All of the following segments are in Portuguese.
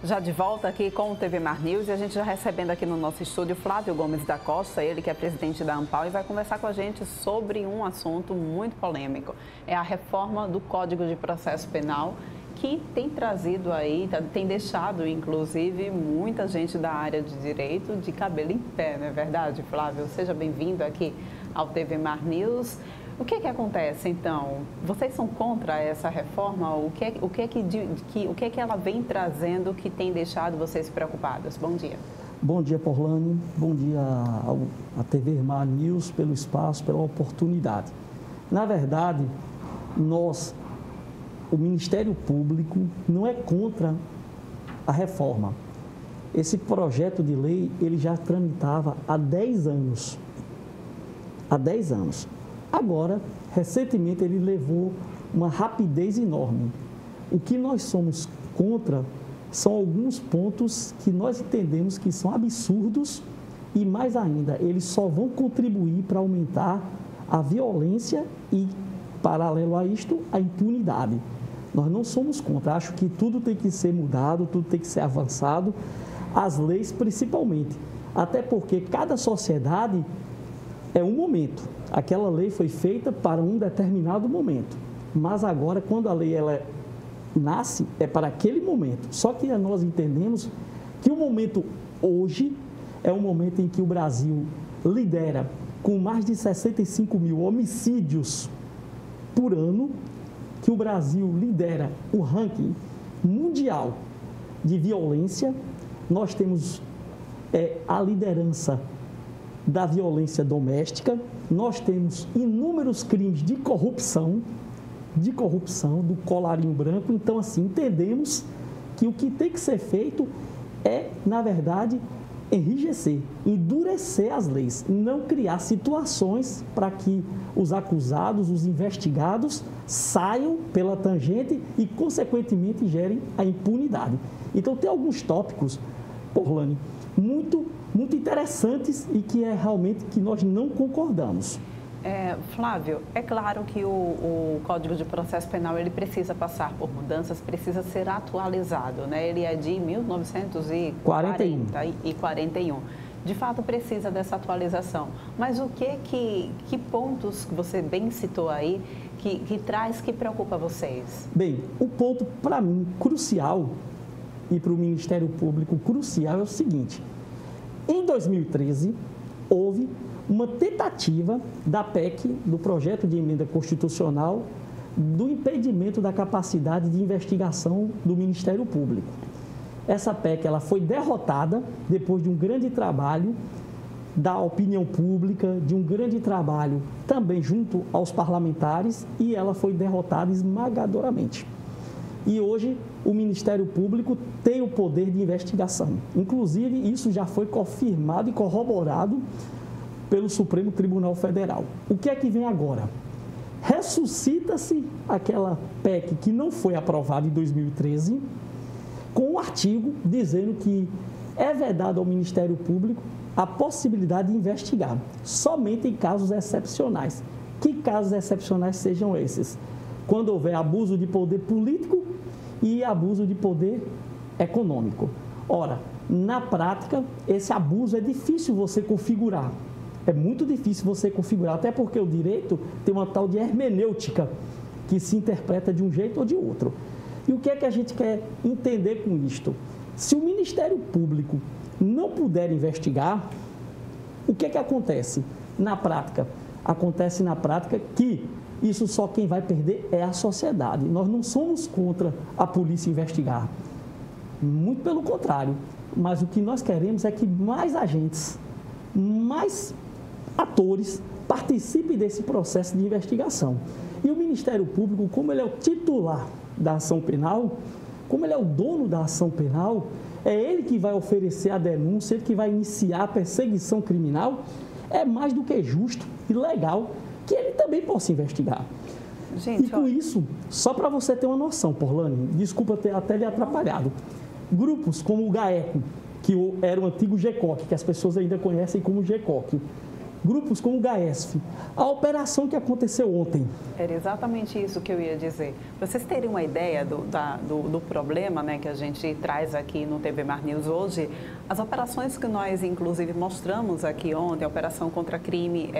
Já de volta aqui com o TV Mar News, e a gente já recebendo aqui no nosso estúdio Flávio Gomes da Costa, ele que é presidente da ANPAL, e vai conversar com a gente sobre um assunto muito polêmico. É a reforma do Código de Processo Penal, que tem trazido aí, tem deixado inclusive muita gente da área de direito de cabelo em pé, não é verdade, Flávio? Seja bem-vindo aqui ao TV Mar News. O que acontece, então? Vocês são contra essa reforma? O que ela vem trazendo que tem deixado vocês preocupados? Bom dia. Bom dia, Porlane. Bom dia à TV Mar News pelo espaço, pela oportunidade. Na verdade, o Ministério Público, não é contra a reforma. Esse projeto de lei, ele já tramitava há 10 anos. Há 10 anos. Agora, recentemente, ele levou uma rapidez enorme. O que nós somos contra são alguns pontos que nós entendemos que são absurdos e, mais ainda, eles só vão contribuir para aumentar a violência e, paralelo a isto, a impunidade. Nós não somos contra. Acho que tudo tem que ser mudado, tudo tem que ser avançado, as leis principalmente. Até porque cada sociedade é um momento. Aquela lei foi feita para um determinado momento, mas agora, quando a lei nasce, é para aquele momento. Só que nós entendemos que o momento hoje é um momento em que o Brasil lidera com mais de 65 mil homicídios por ano, que o Brasil lidera o ranking mundial de violência. Nós temos a liderança da violência doméstica, nós temos inúmeros crimes de corrupção, do colarinho branco. Então, assim, entendemos que o que tem que ser feito é, na verdade, enrijecer, endurecer as leis, não criar situações para que os acusados, os investigados, saiam pela tangente e, consequentemente, gerem a impunidade. Então, tem alguns tópicos, Porlane, muito interessantes e que é realmente que nós não concordamos. Flávio, é claro que o Código de Processo Penal ele precisa passar por mudanças, precisa ser atualizado, né? Ele é de 1941. De fato, precisa dessa atualização. Mas o que pontos que você bem citou aí que traz, que preocupa vocês? Bem, o ponto, para mim, crucial e para o Ministério Público crucial é o seguinte: em 2013, houve uma tentativa da PEC, do projeto de emenda constitucional, do impedimento da capacidade de investigação do Ministério Público. Essa PEC ela foi derrotada depois de um grande trabalho da opinião pública, de um grande trabalho também junto aos parlamentares, e ela foi derrotada esmagadoramente. E hoje o Ministério Público tem o poder de investigação. Inclusive, isso já foi confirmado e corroborado pelo Supremo Tribunal Federal. O que é que vem agora? Ressuscita-se aquela PEC que não foi aprovada em 2013, com um artigo dizendo que é vedado ao Ministério Público a possibilidade de investigar, somente em casos excepcionais. Que casos excepcionais sejam esses? Quando houver abuso de poder político e abuso de poder econômico. Ora, na prática, esse abuso é difícil você configurar. É muito difícil você configurar, até porque o direito tem uma tal de hermenêutica que se interpreta de um jeito ou de outro. E o que é que a gente quer entender com isto? Se o Ministério Público não puder investigar, o que é que acontece na prática? Acontece na prática que isso só quem vai perder é a sociedade. Nós não somos contra a polícia investigar. Muito pelo contrário. Mas o que nós queremos é que mais agentes, mais atores participem desse processo de investigação. E o Ministério Público, como ele é o titular da ação penal, como ele é o dono da ação penal, é ele que vai oferecer a denúncia, ele que vai iniciar a perseguição criminal, é mais do que justo e legal que ele também possa investigar. Gente, e com isso, só para você ter uma noção, Porlane, desculpa ter até lhe atrapalhado, grupos como o GAECO, que era o antigo GECOC, que as pessoas ainda conhecem como GECOC, grupos como o GAESF. A operação que aconteceu ontem. Era exatamente isso que eu ia dizer. Para vocês terem uma ideia do problema, né, que a gente traz aqui no TV Mar News hoje, as operações que nós, inclusive, mostramos aqui ontem, a operação contra crime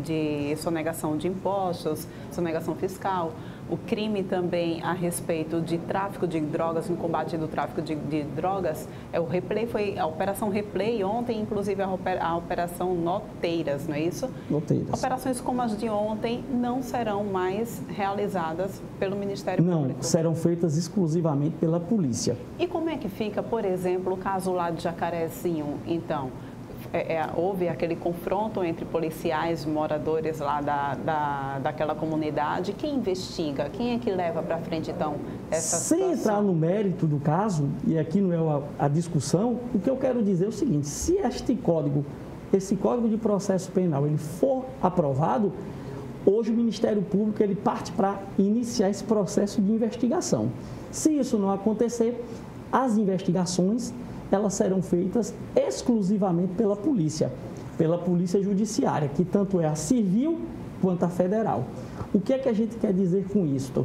de sonegação de impostos, sonegação fiscal, o crime também a respeito de tráfico de drogas, no combate do tráfico de drogas, o Replay foi a Operação Replay ontem, inclusive a Operação Noteiras, não é isso? Noteiras. Operações como as de ontem não serão mais realizadas pelo Ministério Público? Não, serão feitas exclusivamente pela polícia. E como é que fica, por exemplo, o caso lá de Jacarezinho, então? Houve aquele confronto entre policiais, moradores lá daquela comunidade. Quem investiga? Quem é que leva para frente, então, essa situação? Sem entrar no mérito do caso, e aqui não é a discussão, o que eu quero dizer é o seguinte: se esse Código de Processo Penal, ele for aprovado, hoje o Ministério Público ele parte para iniciar esse processo de investigação. Se isso não acontecer, as investigações elas serão feitas exclusivamente pela Polícia Judiciária, que tanto é a civil quanto a federal. O que é que a gente quer dizer com isto?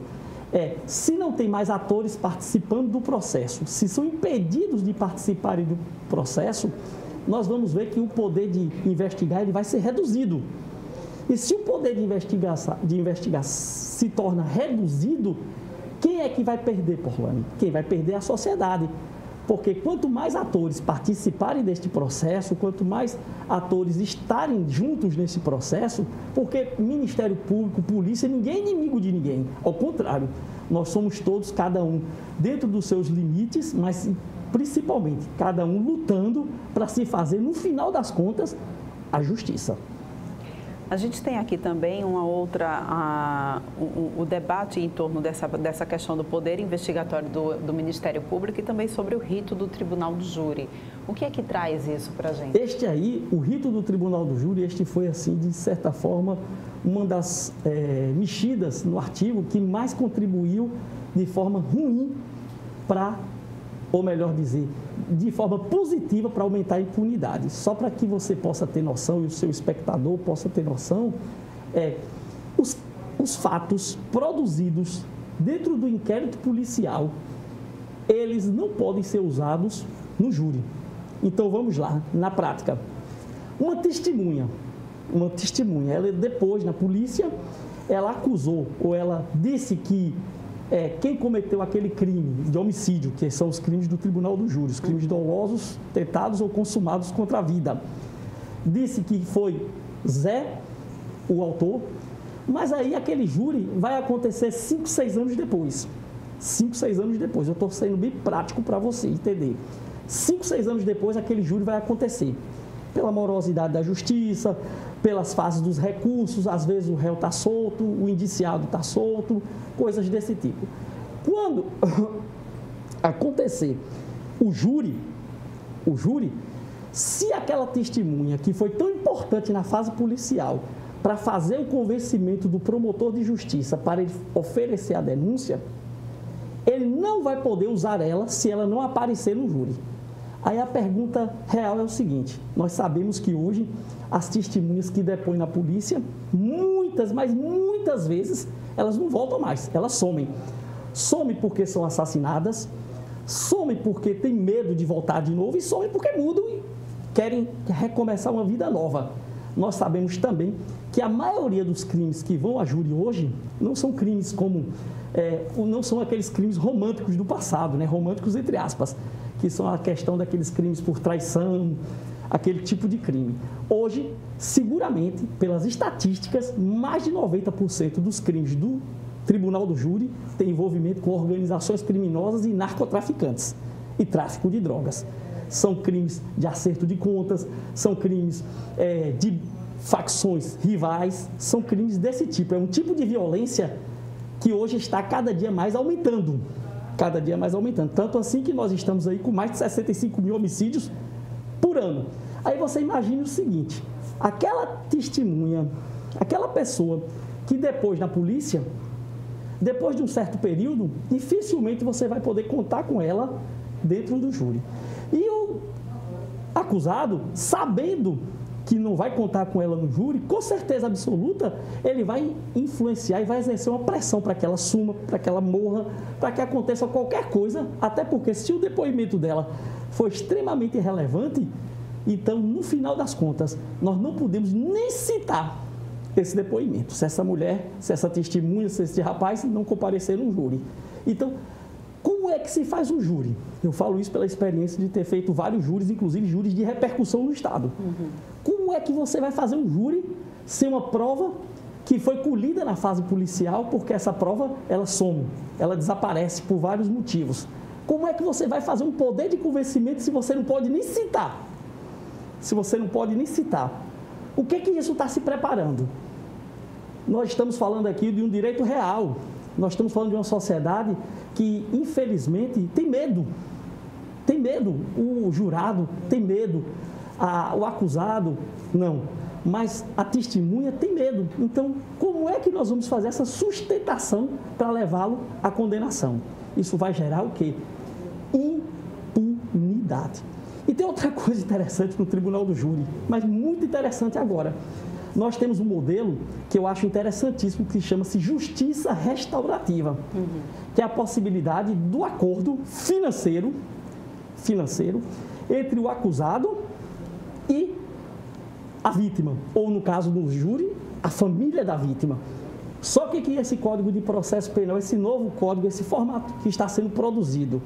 Se não tem mais atores participando do processo, se são impedidos de participarem do processo, nós vamos ver que o poder de investigar ele vai ser reduzido. E se o poder de investigar se torna reduzido, quem é que vai perder, Porlane? Quem vai perder é a sociedade. Porque quanto mais atores participarem deste processo, quanto mais atores estarem juntos nesse processo, porque Ministério Público, polícia, ninguém é inimigo de ninguém. Ao contrário, nós somos todos, cada um dentro dos seus limites, mas principalmente cada um lutando para se fazer, no final das contas, a justiça. A gente tem aqui também uma outra, o debate em torno dessa questão do poder investigatório do Ministério Público e também sobre o rito do Tribunal do Júri. O que é que traz isso para a gente? Este aí, o rito do Tribunal do Júri, este foi, assim, de certa forma, uma das mexidas no artigo que mais contribuiu de forma ruim para, ou melhor dizer, de forma positiva para aumentar a impunidade. Só para que você possa ter noção e o seu espectador possa ter noção, os fatos produzidos dentro do inquérito policial, eles não podem ser usados no júri. Então, vamos lá, na prática. Uma testemunha, ela depois, na polícia, ela acusou ou ela disse que quem cometeu aquele crime de homicídio, que são os crimes do Tribunal do Júri, os crimes dolosos, tentados ou consumados contra a vida, disse que foi Zé, o autor, mas aí aquele júri vai acontecer 5, 6 anos depois. 5, 6 anos depois, eu estou sendo bem prático para você entender. 5, 6 anos depois, aquele júri vai acontecer. Pela morosidade da justiça, pelas fases dos recursos, às vezes o réu está solto, o indiciado está solto, coisas desse tipo. Quando acontecer o júri, se aquela testemunha que foi tão importante na fase policial para fazer o convencimento do promotor de justiça para ele oferecer a denúncia, ele não vai poder usar ela se ela não aparecer no júri. Aí a pergunta real é o seguinte: nós sabemos que hoje as testemunhas que depõem na polícia, mas muitas vezes, elas não voltam mais, elas somem. Somem porque são assassinadas, somem porque têm medo de voltar de novo e somem porque mudam e querem recomeçar uma vida nova. Nós sabemos também que a maioria dos crimes que vão a júri hoje não são crimes não são aqueles crimes românticos do passado, né? Românticos entre aspas, que são a questão daqueles crimes por traição, aquele tipo de crime. Hoje, seguramente, pelas estatísticas, mais de 90% dos crimes do Tribunal do Júri tem envolvimento com organizações criminosas e narcotraficantes e tráfico de drogas. São crimes de acerto de contas, são crimes de facções rivais, são crimes desse tipo. É um tipo de violência que hoje está cada dia mais aumentando. Cada dia mais aumentando. Tanto assim que nós estamos aí com mais de 65 mil homicídios por ano. Aí você imagine o seguinte: aquela testemunha, aquela pessoa que depois na polícia, depois de um certo período, dificilmente você vai poder contar com ela dentro do júri. E o acusado, sabendo que não vai contar com ela no júri, com certeza absoluta, ele vai influenciar e vai exercer uma pressão para que ela suma, para que ela morra, para que aconteça qualquer coisa, até porque se o depoimento dela for extremamente irrelevante, então, no final das contas, nós não podemos nem citar esse depoimento, se essa mulher, se essa testemunha, se esse rapaz não comparecer no júri. Então, como é que se faz um júri? Eu falo isso pela experiência de ter feito vários júris, inclusive júris de repercussão no Estado. Como é que você vai fazer um júri sem uma prova que foi colhida na fase policial, porque essa prova, ela some, ela desaparece por vários motivos? Como é que você vai fazer um poder de convencimento se você não pode nem citar? Se você não pode nem citar. O que isso está se preparando? Nós estamos falando aqui de um direito real. Nós estamos falando de uma sociedade que, infelizmente, tem medo. Tem medo. O jurado tem medo. O acusado, não. Mas a testemunha tem medo. Então, como é que nós vamos fazer essa sustentação para levá-lo à condenação? Isso vai gerar o quê? Impunidade. E tem outra coisa interessante no Tribunal do Júri, mas muito interessante agora. Nós temos um modelo que eu acho interessantíssimo, que chama-se justiça restaurativa, que é a possibilidade do acordo financeiro entre o acusado e a vítima, ou no caso do júri, a família da vítima. Só que esse Código de Processo Penal, esse novo código, esse formato que está sendo produzido,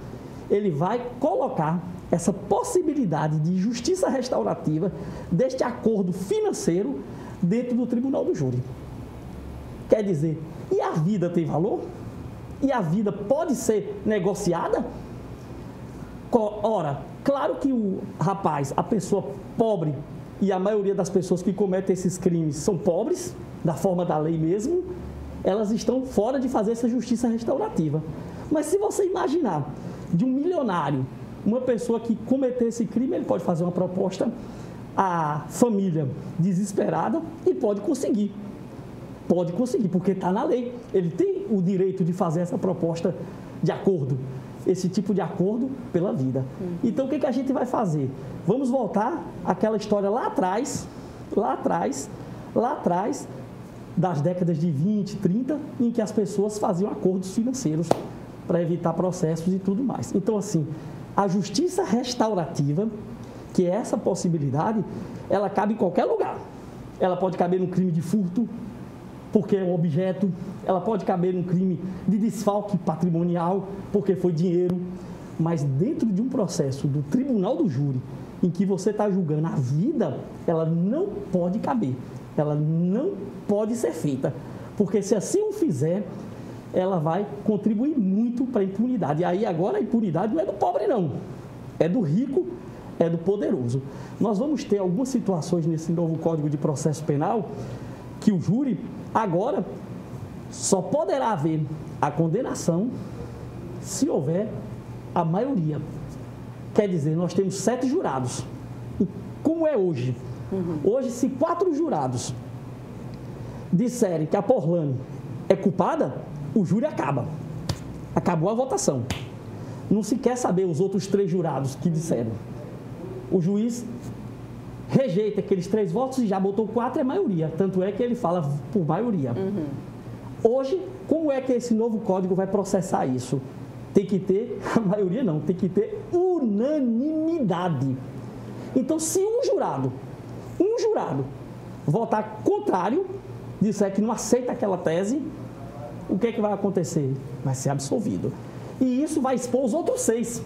ele vai colocar essa possibilidade de justiça restaurativa deste acordo financeiro dentro do Tribunal do Júri. Quer dizer, e a vida tem valor? E a vida pode ser negociada? Ora, claro que o rapaz, a pessoa pobre, e a maioria das pessoas que cometem esses crimes são pobres, da forma da lei mesmo, elas estão fora de fazer essa justiça restaurativa. Mas se você imaginar de um milionário, uma pessoa que cometer esse crime, ele pode fazer uma proposta à família desesperada e pode conseguir. Pode conseguir, porque está na lei. Ele tem o direito de fazer essa proposta de acordo, esse tipo de acordo pela vida. Então, o que a gente vai fazer? Vamos voltar àquela história lá atrás, das décadas de 20, 30, em que as pessoas faziam acordos financeiros para evitar processos e tudo mais. Então, assim, a justiça restaurativa, que é essa possibilidade, ela cabe em qualquer lugar. Ela pode caber no crime de furto, porque é um objeto, ela pode caber num crime de desfalque patrimonial, porque foi dinheiro, mas dentro de um processo do Tribunal do Júri, em que você está julgando a vida, ela não pode caber, ela não pode ser feita, porque se assim o fizer, ela vai contribuir muito para a impunidade. E aí agora a impunidade não é do pobre não, é do rico, é do poderoso. Nós vamos ter algumas situações nesse novo Código de Processo Penal que o júri agora só poderá haver a condenação se houver a maioria. Quer dizer, nós temos 7 jurados. E como é hoje? Hoje, se 4 jurados disserem que a Porlane é culpada, o júri acaba. Acabou a votação. Não se quer saber os outros 3 jurados que disseram. O juiz rejeita aqueles 3 votos e já botou 4, é maioria. Tanto é que ele fala por maioria. Hoje, como é que esse novo código vai processar isso? Tem que ter, a maioria não, tem que ter unanimidade. Então, se um jurado votar contrário, disser que não aceita aquela tese, o que é que vai acontecer? Vai ser absolvido. E isso vai expor os outros 6.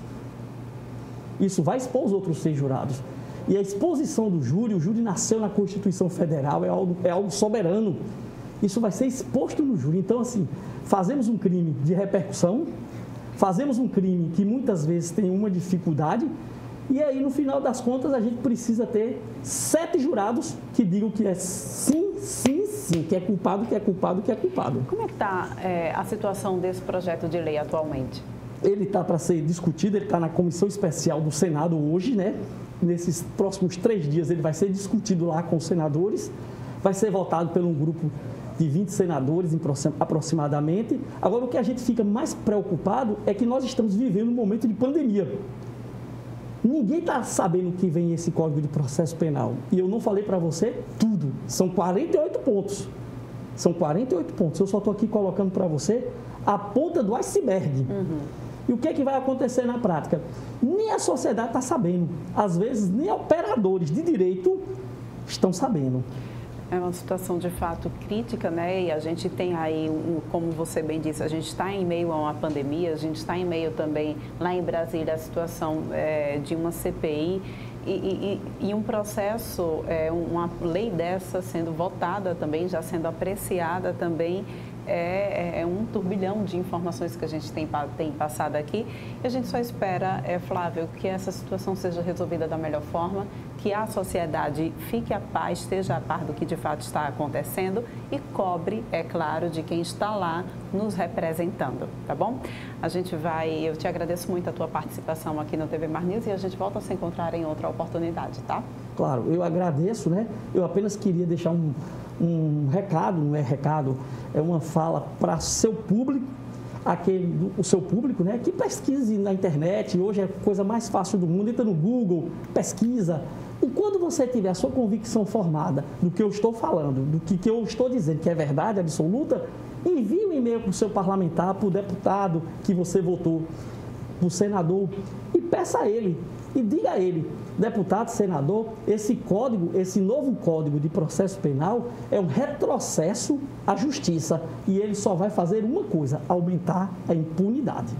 Isso vai expor os outros 6 jurados. E a exposição do júri, o júri nasceu na Constituição Federal, é algo soberano. Isso vai ser exposto no júri. Então, assim, fazemos um crime de repercussão, fazemos um crime que muitas vezes tem uma dificuldade, e aí, no final das contas, a gente precisa ter 7 jurados que digam que é sim, sim, sim, que é culpado, que é culpado, que é culpado. Como é que está a situação desse projeto de lei atualmente? Ele está para ser discutido, ele está na comissão especial do Senado hoje, né? Nesses próximos 3 dias ele vai ser discutido lá com os senadores, vai ser votado por um grupo de 20 senadores aproximadamente. Agora, o que a gente fica mais preocupado é que nós estamos vivendo um momento de pandemia. Ninguém está sabendo o que vem esse Código de Processo Penal. E eu não falei para você tudo. São 48 pontos. São 48 pontos. Eu só estou aqui colocando para você a ponta do iceberg. E o que é que vai acontecer na prática? Nem a sociedade está sabendo. Às vezes, nem operadores de direito estão sabendo. É uma situação de fato crítica, né? E a gente tem aí, como você bem disse, a gente está em meio a uma pandemia, a gente está em meio também, lá em Brasília, a situação de uma CPI e um processo, uma lei dessa sendo votada também, já sendo apreciada também. É um turbilhão de informações que a gente tem passado aqui. E a gente só espera, Flávio, que essa situação seja resolvida da melhor forma, que a sociedade fique a paz, esteja a par do que de fato está acontecendo e cobre, é claro, de quem está lá nos representando, tá bom? Eu te agradeço muito a tua participação aqui no TV Mar News e a gente volta a se encontrar em outra oportunidade, tá? Claro, eu agradeço, né? Eu apenas queria deixar um recado, não é recado, é uma fala para seu público, o seu público, né? Que pesquise na internet, hoje é a coisa mais fácil do mundo, entra no Google, pesquisa. E quando você tiver a sua convicção formada do que eu estou falando, do que eu estou dizendo que é verdade absoluta, envie um e-mail para o seu parlamentar, para o deputado que você votou, para o senador, e peça a ele, e diga a ele: deputado, senador, esse novo Código de Processo Penal é um retrocesso à justiça e ele só vai fazer uma coisa: aumentar a impunidade.